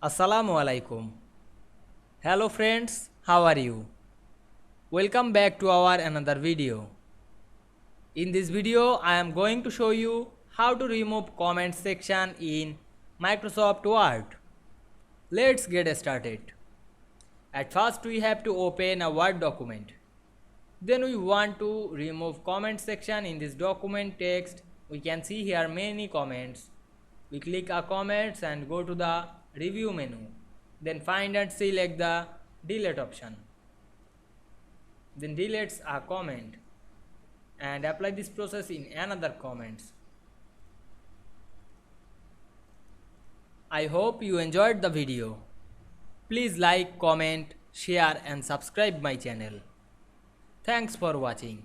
Assalamu Walaikum. Hello friends, how are you? Welcome back to our another video. In this video, I am going to show you how to remove comment section in Microsoft Word. Let's get started. At first, we have to open a Word document. Then we want to remove comment section in this document text. We can see here many comments. We click a comments and go to the review menu. Then find and select the delete option. Then deletes a comment and apply this process in another comments. I hope you enjoyed the video. Please like, comment, share and subscribe my channel. Thanks for watching.